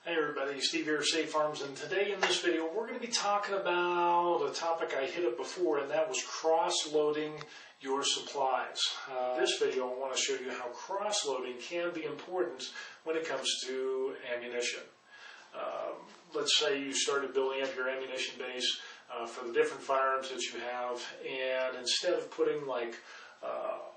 Hey everybody, Steve here, Safe Farms, and today in this video we're going to be talking about a topic I hit up before, and that was cross-loading your supplies. This video I want to show you how cross-loading can be important when it comes to ammunition. Let's say you started building up your ammunition base for the different firearms that you have, and instead of putting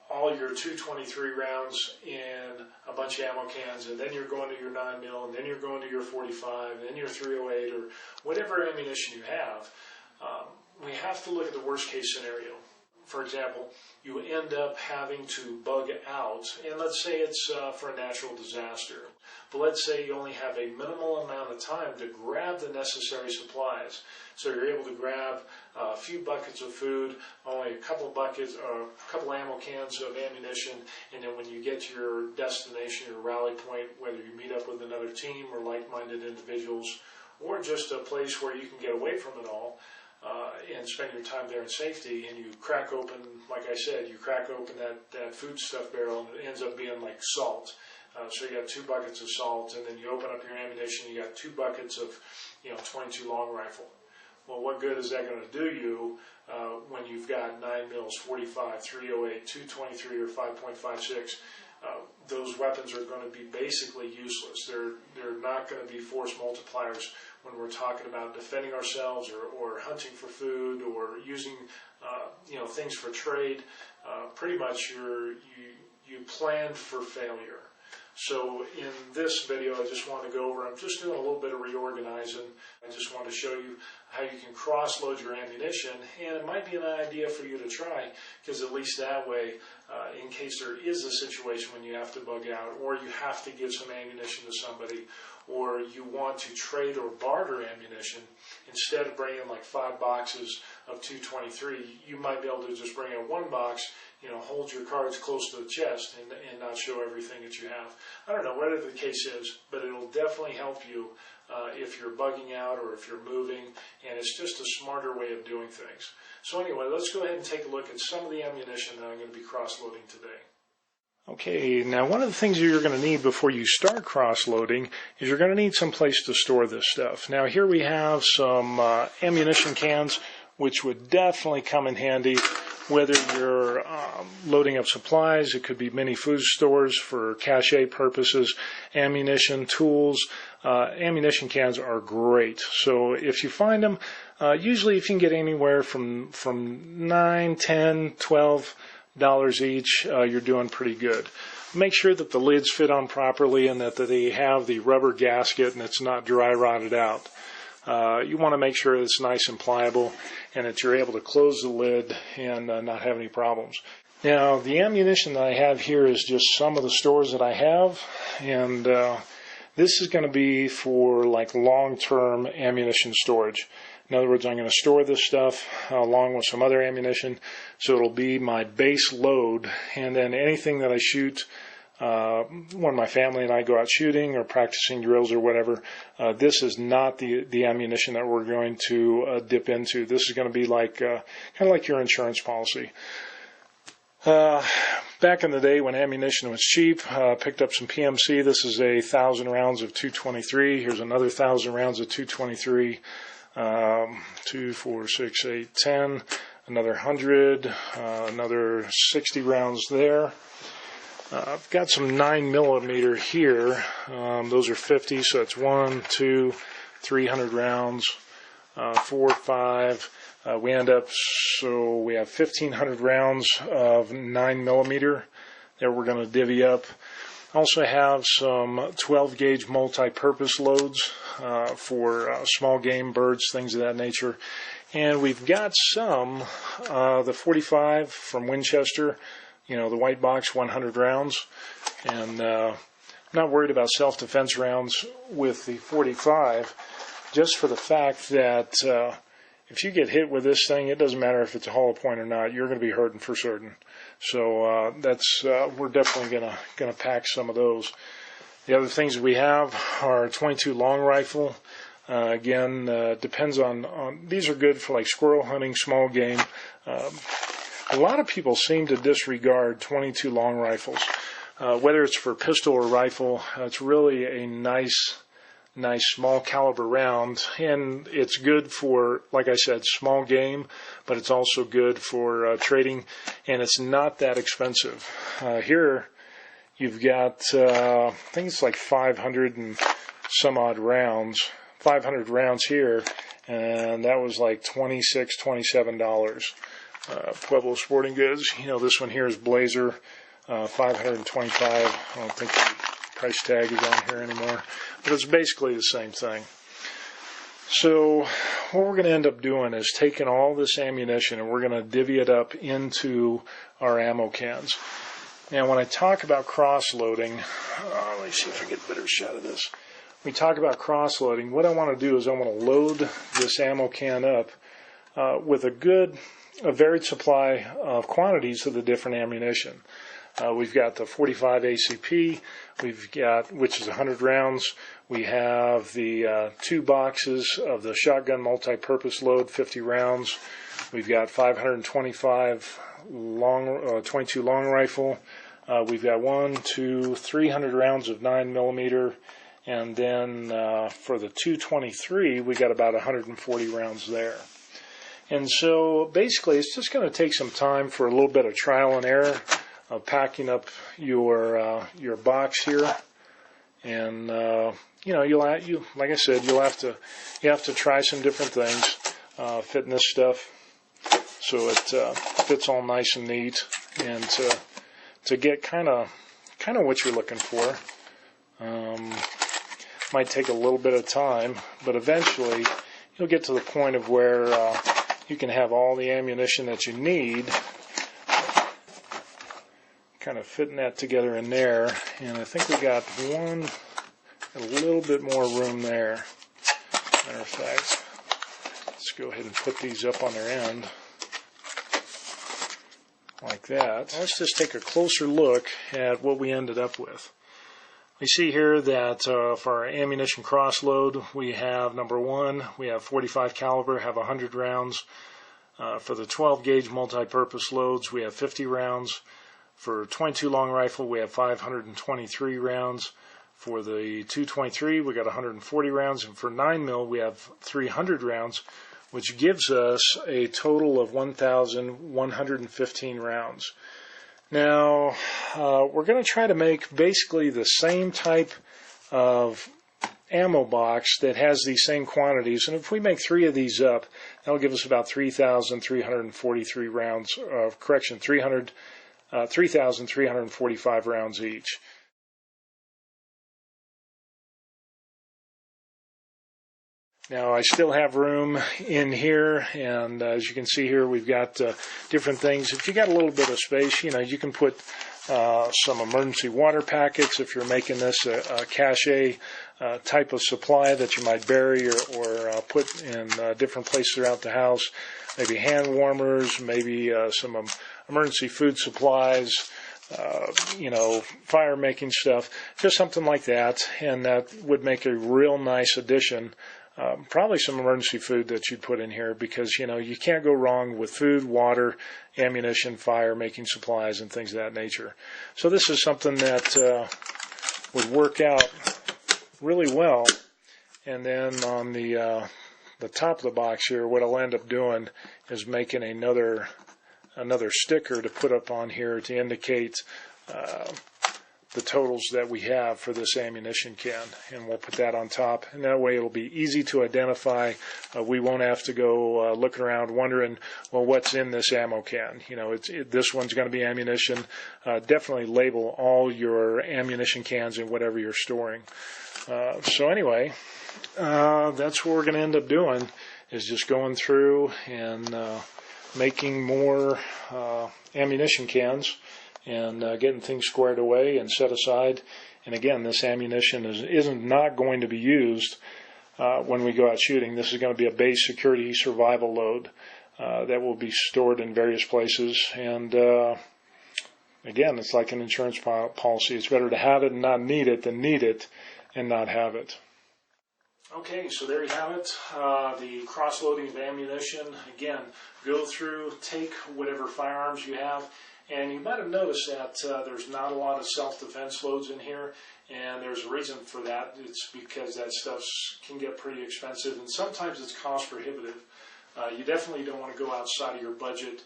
all your 223 rounds in a bunch of ammo cans, and then you're going to your 9mm, and then you're going to your 45, and then your 308, or whatever ammunition you have, we have to look at the worst case scenario. For example, you end up having to bug out, and let's say it's for a natural disaster, but let's say you only have a minimal amount of time to grab the necessary supplies. So you're able to grab a few buckets of food, only a couple buckets or a couple ammo cans of ammunition, and then when you get to your destination, your rally point, whether you meet up with another team or like-minded individuals, or just a place where you can get away from it all, and spend your time there in safety, and you crack open, like I said, you crack open that foodstuff barrel, and it ends up being like salt. So you got 2 buckets of salt, and then you open up your ammunition, you got 2 buckets of 22 long rifle. Well, what good is that going to do you when you've got 9mm, 45, 308, 223, or 5.56? Those weapons are going to be basically useless. They're not going to be force multipliers when we're talking about defending ourselves or hunting for food or using things for trade. Pretty much you planned for failure. So in this video, I just want to go over, I'm just doing a little bit of reorganizing. I just want to show you how you can cross-load your ammunition, and it might be an idea for you to try, because at least that way, in case there is a situation when you have to bug out, or you have to give some ammunition to somebody, or you want to trade or barter ammunition, instead of bringing like 5 boxes of 223, you might be able to just bring in 1 box, hold your cards close to the chest and not show everything that you have. I don't know, whatever the case is, but it'll definitely help you if you're bugging out or if you're moving, and it's just a smarter way of doing things. So anyway, let's go ahead and take a look at some of the ammunition that I'm going to be cross-loading today. Okay, now one of the things you're going to need before you start cross-loading is you're going to need some place to store this stuff. Now here we have some ammunition cans, which would definitely come in handy whether you're loading up supplies. It could be mini food stores for cache purposes, ammunition, tools. Ammunition cans are great. So if you find them, usually if you can get anywhere from $9, $10, $12 each, you're doing pretty good. Make sure that the lids fit on properly and that they have the rubber gasket and it's not dry rotted out. You want to make sure it's nice and pliable and that you're able to close the lid and not have any problems. Now, the ammunition that I have here is just some of the stores that I have, and this is going to be for like long-term ammunition storage. In other words, I'm going to store this stuff along with some other ammunition, so it'll be my base load, and then anything that I shoot, when my family and I go out shooting or practicing drills or whatever, this is not the ammunition that we're going to dip into. This is going to be like kind of like your insurance policy. Back in the day when ammunition was cheap, picked up some PMC. This is 1,000 rounds of 223. Here's another 1,000 rounds of 223. 2, 4, 6, 8, 10. Another 100. Another 60 rounds there. I've got some 9mm here. Those are 50, so it's 1, 2, 300 rounds, 4, 5. We end up, so we have 1,500 rounds of 9mm that we're going to divvy up. I also have some 12 gauge multi-purpose loads for small game, birds, things of that nature. And we've got some, the 45 from Winchester, the white box, 100 rounds. And I'm not worried about self-defense rounds with the 45, just for the fact that if you get hit with this thing, it doesn't matter if it's a hollow point or not, you're going to be hurting for certain. So we're definitely going to pack some of those. The other things we have are 22 long rifle. Again, depends on these are good for like squirrel hunting, small game. A lot of people seem to disregard 22 long rifles. Whether it's for pistol or rifle, it's really a nice nice small caliber round, and it's good for, like I said, small game, but it's also good for trading, and it's not that expensive. Here you've got, I think it's like 500 and some odd rounds, 500 rounds here, and that was like $26, $27. Pueblo Sporting Goods, this one here is Blazer, 525. I don't think the price tag is on here anymore, but it's basically the same thing. So what we're going to end up doing is taking all this ammunition and we're going to divvy it up into our ammo cans. Now when I talk about cross-loading, let me see if I get a better shot of this. When we talk about cross-loading, what I want to do is I want to load this ammo can up with a varied supply of quantities of the different ammunition. We've got the 45 ACP, which is 100 rounds. We have the 2 boxes of the shotgun multi-purpose load, 50 rounds. We've got 525 22 long rifle. We've got 300 rounds of 9mm, and then for the 223, we got about 140 rounds there. And so basically, it's just going to take some time for a little bit of trial and error of packing up your box here, and like I said, you have to try some different things, fitting this stuff so it fits all nice and neat, and to get kind of what you're looking for. Might take a little bit of time, but eventually you'll get to the point of where you can have all the ammunition that you need. Kind of fitting that together in there, and I think we got a little bit more room there. Matter of fact, let's go ahead and put these up on their end like that. Let's just take a closer look at what we ended up with. We see here that for our ammunition cross-load, we have number 1, we have 45 caliber, have 100 rounds. For the 12 gauge multi-purpose loads, we have 50 rounds. For 22 long rifle, we have 523 rounds. For the 223, we got 140 rounds, and for 9mm, we have 300 rounds, which gives us a total of 1,115 rounds. Now, we're going to try to make basically the same type of ammo box that has these same quantities, and if we make 3 of these up, that'll give us about 3,343 rounds, 3,345 rounds each. Now I still have room in here, and as you can see here, we've got different things. If you got a little bit of space, you can put some emergency water packets if you're making this a cache type of supply that you might bury or put in different places throughout the house. Maybe hand warmers, maybe some emergency food supplies, fire making stuff, just something like that, and that would make a real nice addition. Probably some emergency food that you'd put in here, because you can't go wrong with food, water, ammunition, fire making supplies, and things of that nature. So this is something that would work out really well. And then on the top of the box here, what I'll end up doing is making another sticker to put up on here to indicate the totals that we have for this ammunition can, and we'll put that on top, and that way it'll be easy to identify. We won't have to go looking around wondering, well, what's in this ammo can. This one's going to be ammunition. Definitely label all your ammunition cans in whatever you're storing. So anyway, that's what we're going to end up doing, is just going through and making more ammunition cans, and getting things squared away and set aside. And again, this ammunition isn't not going to be used when we go out shooting. This is going to be a base security survival load that will be stored in various places. And again, it's like an insurance policy. It's better to have it and not need it than need it and not have it. Okay, so there you have it, the cross-loading of ammunition. Again, go through, take whatever firearms you have, And you might have noticed that there's not a lot of self-defense loads in here, and there's a reason for that. It's because that stuff can get pretty expensive, and sometimes it's cost prohibitive. You definitely don't want to go outside of your budget.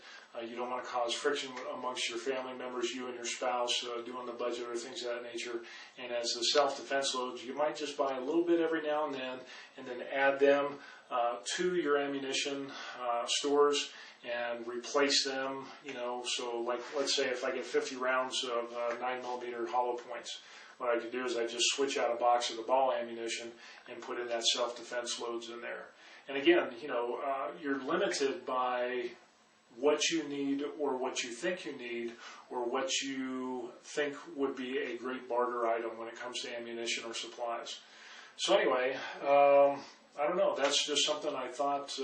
You don't want to cause friction amongst your family members, you and your spouse, doing the budget or things of that nature. And as the self-defense loads, you might just buy a little bit every now and then add them to your ammunition stores and replace them. So like, let's say if I get 50 rounds of 9mm hollow points, what I could do is I just switch out a box of the ball ammunition and put in that self-defense loads in there. And again, you're limited by what you need or what you think you need or what you think would be a great barter item when it comes to ammunition or supplies. So anyway, I don't know, that's just something I thought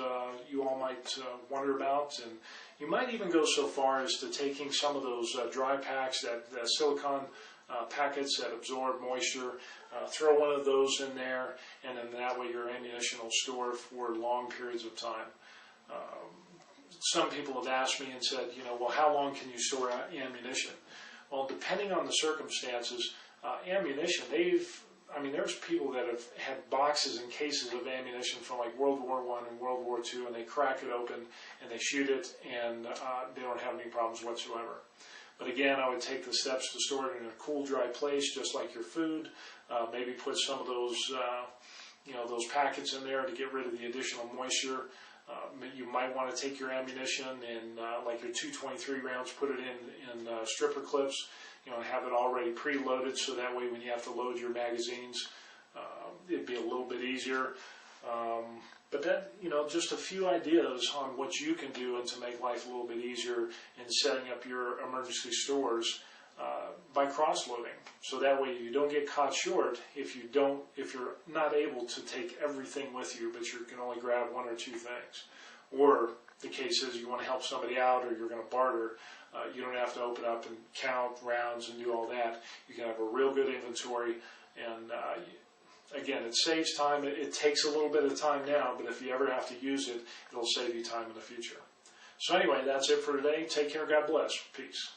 you all might wonder about. And you might even go so far as to taking some of those dry packs, that silicone packets that absorb moisture, throw one of those in there, and then that way your ammunition will store for long periods of time. Some people have asked me and said, well, how long can you store ammunition? Well, depending on the circumstances, ammunition, there's people that have had boxes and cases of ammunition from like World War I and World War II, and they crack it open and they shoot it, and they don't have any problems whatsoever. But again, I would take the steps to store it in a cool, dry place, just like your food. Maybe put some of those, those packets in there to get rid of the additional moisture. You might want to take your ammunition and, like your 223 rounds, put it in stripper clips, have it already preloaded, so that way when you have to load your magazines, it'd be a little bit easier. But that, just a few ideas on what you can do and to make life a little bit easier in setting up your emergency stores by cross-loading. So that way you don't get caught short if you're not able to take everything with you, but you can only grab one or two things. Or the case is you want to help somebody out, or you're going to barter. You don't have to open up and count rounds and do all that. You can have a real good inventory, and again, it saves time. It takes a little bit of time now, but if you ever have to use it, it'll save you time in the future. So anyway, that's it for today. Take care. God bless. Peace.